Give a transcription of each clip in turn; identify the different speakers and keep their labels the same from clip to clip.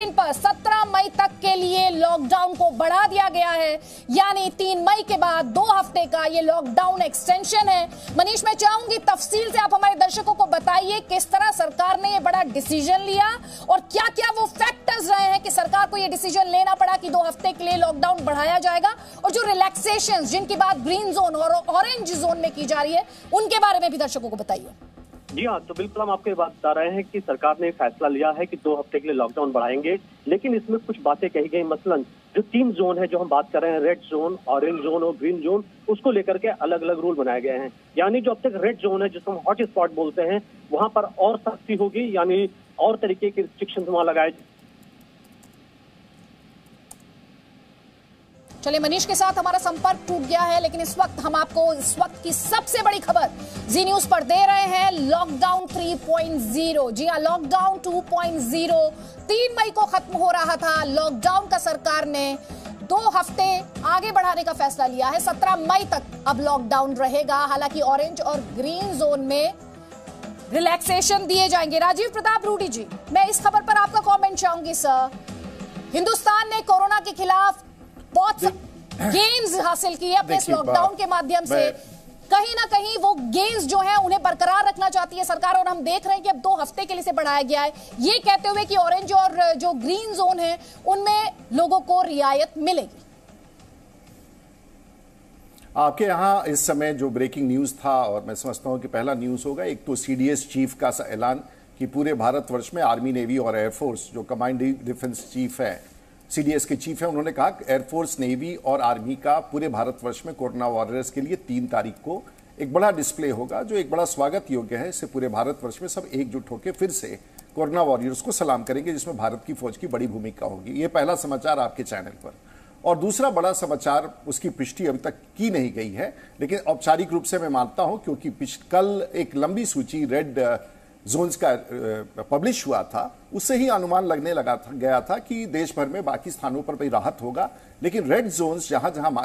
Speaker 1: इन पर 17 मई तक के लिए लॉकडाउन को बढ़ा दिया गया है, यानी 3 मई के बाद 2 हफ्ते का ये लॉकडाउन एक्सटेंशन है। मनीष, मैं चाहूंगी तफसील से आप हमारे दर्शकों को बताइए किस तरह सरकार ने ये बड़ा डिसीजन लिया और क्या क्या वो फैक्टर्स रहे हैं कि सरकार को ये डिसीजन लेना पड़ा कि 2 हफ्ते के लिए लॉकडाउन बढ़ाया जाएगा, और जो रिलैक्सेशन जिनकी बात ग्रीन जोन और ऑरेंज जोन में की जा रही है उनके बारे में भी दर्शकों को बताइए।
Speaker 2: जी हाँ, तो बिल्कुल हम आपको ये बात बता रहे हैं कि सरकार ने फैसला लिया है कि 2 हफ्ते के लिए लॉकडाउन बढ़ाएंगे, लेकिन इसमें कुछ बातें कही गई। मसलन जो 3 जोन है जो हम बात कर रहे हैं, रेड जोन, ऑरेंज जोन और ग्रीन जोन, उसको लेकर के अलग अलग रूल बनाए गए हैं। यानी जो अब तक रेड जोन है जिसको हम हॉट स्पॉट बोलते हैं, वहां पर और सख्ती होगी, यानी और तरीके के रिस्ट्रिक्शन वहां लगाए।
Speaker 1: चलिए, मनीष के साथ हमारा संपर्क टूट गया है, लेकिन इस वक्त हम आपको इस वक्त की सबसे बड़ी खबर जी न्यूज पर दे रहे हैं। लॉकडाउन 3.0, जी हां, लॉकडाउन 2.0 3 मई को खत्म हो रहा था। लॉकडाउन का सरकार ने 2 हफ्ते आगे बढ़ाने का फैसला लिया है। 17 मई तक अब लॉकडाउन रहेगा। हालांकि ऑरेंज और ग्रीन जोन में रिलैक्सेशन दिए जाएंगे। राजीव प्रताप रूडी जी, मैं इस खबर पर आपका कॉमेंट चाहूंगी। सर, हिंदुस्तान ने कोरोना के खिलाफ बहुत गेन्स हासिल किए अपने इस लॉकडाउन के माध्यम से। कहीं ना कहीं वो गेन्स जो है उन्हें बरकरार रखना चाहती है सरकार, और हम देख रहे हैं कि अब 2 हफ्ते के लिए से बढ़ाया गया है, ये कहते हुए कि ऑरेंज और जो ग्रीन जोन है उनमें लोगों को रियायत मिलेगी।
Speaker 3: आपके यहाँ इस समय जो ब्रेकिंग न्यूज था, और मैं समझता हूं कि पहला न्यूज होगा, एक तो सीडीएस चीफ का ऐलान कि पूरे भारतवर्ष में आर्मी, नेवी और एयरफोर्स, जो कमांडिंग डिफेंस चीफ है, सीडीएस के चीफ है, उन्होंने कहा कि एयरफोर्स, नेवी और आर्मी का पूरे भारतवर्ष में कोरोना वॉरियर्स के लिए 3 तारीख को एक बड़ा डिस्प्ले होगा, जो एक बड़ा स्वागत योग्य है। इससे पूरे भारतवर्ष में सब एकजुट होकर फिर से कोरोना वॉरियर्स को सलाम करेंगे, जिसमें भारत की फौज की बड़ी भूमिका होगी। ये पहला समाचार आपके चैनल पर। और दूसरा बड़ा समाचार, उसकी पुष्टि अभी तक की नहीं गई है, लेकिन औपचारिक रूप से मैं मानता हूं, क्योंकि कल एक लंबी सूची रेड जोन्स का पब्लिश हुआ था, उससे ही अनुमान लगने गया था कि देश भर में बाकी स्थानों पर भी राहत होगा, लेकिन रेड जोन्स जहां जहां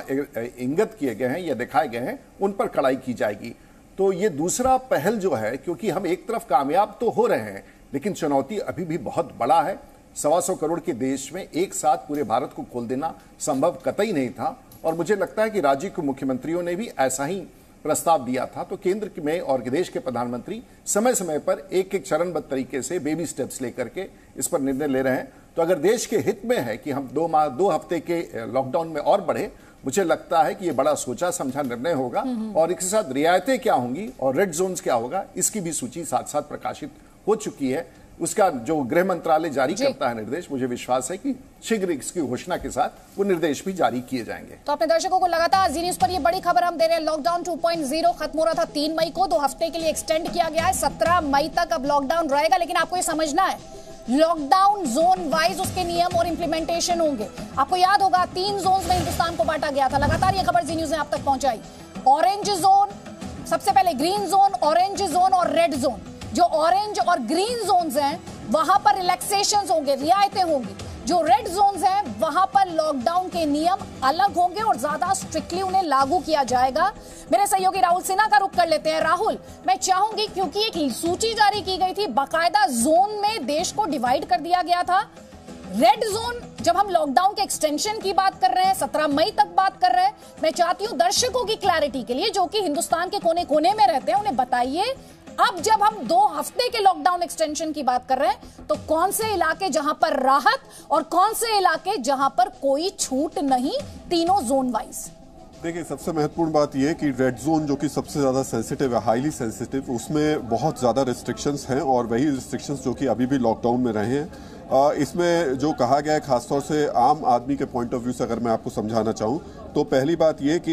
Speaker 3: इंगित किए गए हैं या दिखाए गए हैं उन पर कड़ाई की जाएगी। तो ये दूसरा पहल जो है, क्योंकि हम एक तरफ कामयाब तो हो रहे हैं, लेकिन चुनौती अभी भी बहुत बड़ा है। 125 करोड़ के देश में एक साथ पूरे भारत को खोल देना संभव कतई नहीं था, और मुझे लगता है कि राज्य के मुख्यमंत्रियों ने भी ऐसा ही प्रस्ताव दिया था। तो केंद्र में और देश के प्रधानमंत्री समय समय पर एक एक चरणबद्ध तरीके से बेबी स्टेप्स लेकर के इस पर निर्णय ले रहे हैं। तो अगर देश के हित में है कि हम 2 हफ्ते के लॉकडाउन में और बढ़े, मुझे लगता है कि ये बड़ा सोचा समझा निर्णय होगा, और इसके साथ रियायतें क्या होंगी और रेड जोन्स क्या होगा, इसकी भी सूची साथ साथ प्रकाशित हो चुकी है। उसका जो गृह मंत्रालय जारी करता है निर्देश, मुझे विश्वास है कि शीघ्र इसकी घोषणा के साथ वो निर्देश भी जारी किए जाएंगे।
Speaker 1: तो अपने दर्शकों को लगातार जी न्यूज पर ये बड़ी खबर हम दे रहे हैं। लॉकडाउन 2.0 खत्म हो रहा था 3 मई को, 2 हफ्ते के लिए एक्सटेंड किया गया है। 17 मई तक अब लॉकडाउन रहेगा, लेकिन आपको ये समझना है लॉकडाउन जोन वाइज उसके नियम और इंप्लीमेंटेशन होंगे। आपको याद होगा 3 जोन में हिंदुस्तान को बांटा गया था। लगातार ये खबर जी न्यूज ने आप तक पहुंचाई। ऑरेंज जोन, सबसे पहले ग्रीन जोन, ऑरेंज जोन और रेड जोन। जो ऑरेंज और ग्रीन जोन्स हैं वहां पर रिलैक्सेशंस होंगे, रियायतें होंगी। जो रेड जोन्स हैं वहां पर लॉकडाउन के नियम अलग होंगे और ज्यादा स्ट्रिक्टली उन्हें लागू किया जाएगा। मेरे सहयोगी राहुल सिन्हा का रुख कर लेते हैं। राहुल, मैं चाहूंगी, क्योंकि एक सूची जारी की गई थी, बाकायदा जोन में देश को डिवाइड कर दिया गया था। रेड जोन, जब हम लॉकडाउन के एक्सटेंशन की बात कर रहे हैं, 17 मई तक बात कर रहे हैं, मैं चाहती हूं दर्शकों की क्लैरिटी के लिए, जो कि हिंदुस्तान के कोने कोने में रहते हैं, उन्हें बताइए अब जब हम 2 हफ्ते के लॉकडाउन एक्सटेंशन की बात कर रहे हैं तो कौन से इलाके जहां पर राहत और कौन से इलाके जहां पर कोई छूट नहीं, तीनों जोन वाइज।
Speaker 4: देखिए, सबसे महत्वपूर्ण बात यह है कि रेड जोन, जो कि सबसे ज्यादा सेंसिटिव है, हाईली सेंसिटिव, उसमें बहुत ज्यादा रिस्ट्रिक्शंस हैं, और वही रिस्ट्रिक्शंस जो कि अभी भी लॉकडाउन में रहे हैं। इसमें जो कहा गया है, खासतौर से आम आदमी के पॉइंट ऑफ व्यू से अगर मैं आपको समझाना चाहूं, तो पहली बात यह कि